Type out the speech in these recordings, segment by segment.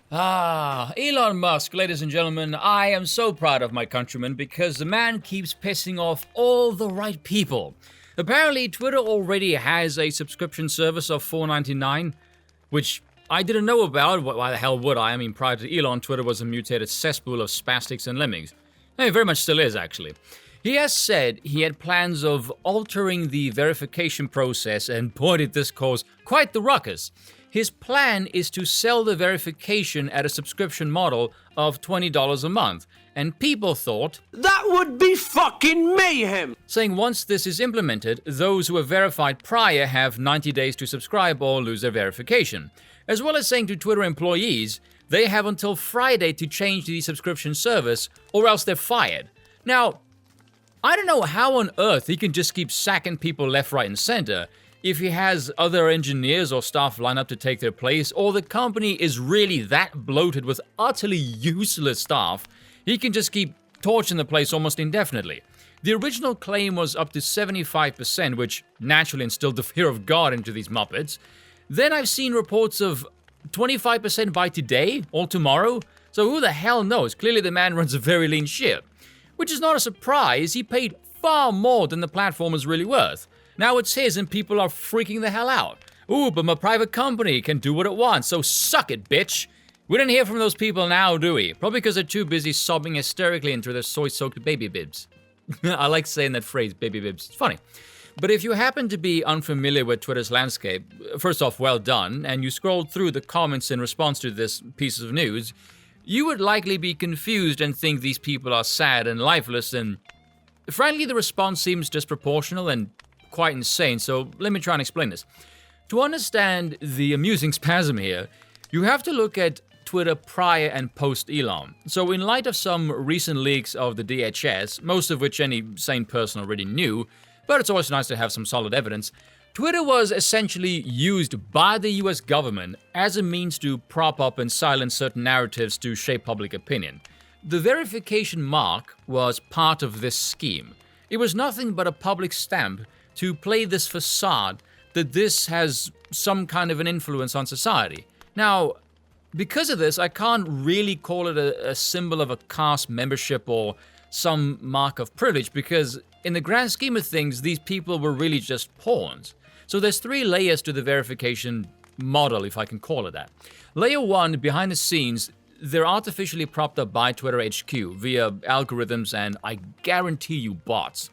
Elon Musk, ladies and gentlemen, I am so proud of my countrymen because the man keeps pissing off all the right people. Apparently, Twitter already has a subscription service of $4.99, which I didn't know about. Why the hell would I? I mean, prior to Elon, Twitter was a mutated cesspool of spastics and lemmings. It very much still is, actually. He has said he had plans of altering the verification process, and boy did this cause quite the ruckus. His plan is to sell the verification at a subscription model of $20 a month, and people thought, that would be fucking mayhem! Saying once this is implemented, those who were verified prior have 90 days to subscribe or lose their verification. As well as saying to Twitter employees, they have until Friday to change the subscription service or else they're fired. Now, I don't know how on earth he can just keep sacking people left, right, and center if he has other engineers or staff lined up to take their place, or the company is really that bloated with utterly useless staff, he can just keep torching the place almost indefinitely. The original claim was up to 75%, which naturally instilled the fear of God into these Muppets. Then I've seen reports of 25% by today or tomorrow, so who the hell knows? Clearly the man runs a very lean ship. Which is not a surprise, he paid far more than the platform is really worth. Now it's his and people are freaking the hell out. Ooh, but my private company can do what it wants, so suck it, bitch. We don't hear from those people now, do we? Probably because they're too busy sobbing hysterically into their soy-soaked baby bibs. I like saying that phrase, baby bibs. It's funny. But if you happen to be unfamiliar with Twitter's landscape, first off, well done, and you scrolled through the comments in response to this piece of news, you would likely be confused and think these people are sad and lifeless, and frankly, the response seems disproportional and quite insane, so let me try and explain this. To understand the amusing spasm here, you have to look at Twitter prior and post Elon. So in light of some recent leaks of the DHS, most of which any sane person already knew, but it's always nice to have some solid evidence, Twitter was essentially used by the US government as a means to prop up and silence certain narratives to shape public opinion. The verification mark was part of this scheme. It was nothing but a public stamp to play this facade that this has some kind of an influence on society. Now, because of this, I can't really call it a symbol of a caste membership or some mark of privilege, because in the grand scheme of things, these people were really just pawns. So there's 3 layers to the verification model, if I can call it that. Layer 1, behind the scenes, they're artificially propped up by Twitter HQ via algorithms and, I guarantee you, bots.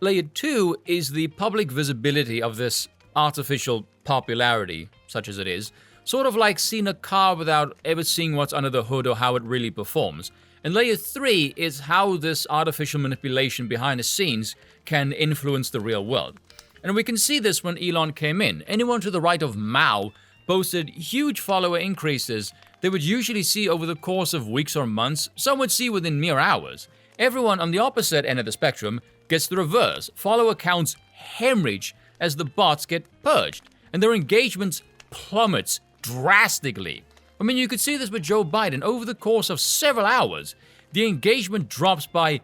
Layer 2 is the public visibility of this artificial popularity, such as it is, sort of like seeing a car without ever seeing what's under the hood or how it really performs. And layer 3 is how this artificial manipulation behind the scenes can influence the real world. And we can see this when Elon came in. Anyone to the right of Mao boasted huge follower increases they would usually see over the course of weeks or months, some would see within mere hours. Everyone on the opposite end of the spectrum gets the reverse. Follower counts hemorrhage as the bots get purged, and their engagement plummets drastically. I mean, you could see this with Joe Biden. Over the course of several hours, the engagement drops by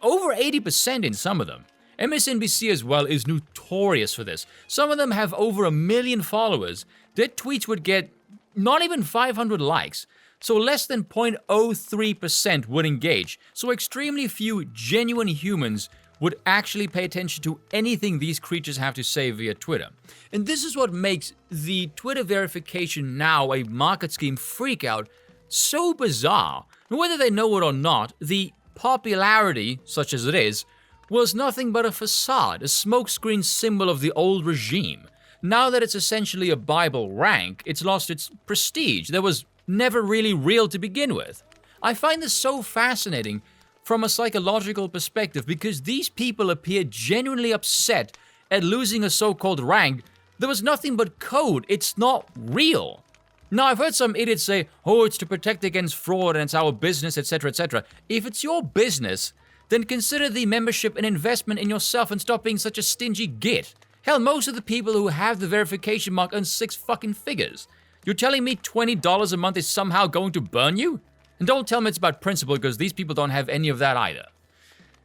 over 80% in some of them. MSNBC as well is notorious for this. Some of them have over 1 million followers. Their tweets would get not even 500 likes. So less than 0.03% would engage. So extremely few genuine humans would actually pay attention to anything these creatures have to say via Twitter. And this is what makes the Twitter verification now a market scheme freakout so bizarre. And whether they know it or not, the popularity, such as it is, was nothing but a facade, a smokescreen symbol of the old regime. Now that it's essentially a Bible rank, it's lost its prestige that was never really real to begin with. I find this so fascinating from a psychological perspective because these people appear genuinely upset at losing a so-called rank that was nothing but code. It's not real. Now, I've heard some idiots say, oh, it's to protect against fraud and it's our business, etc., etc. If it's your business, then consider the membership an investment in yourself and stop being such a stingy git. Hell, most of the people who have the verification mark earn 6 fucking figures. You're telling me $20 a month is somehow going to burn you? And don't tell me it's about principle, because these people don't have any of that either.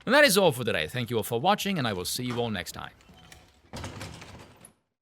And that is all for today. Thank you all for watching, and I will see you all next time.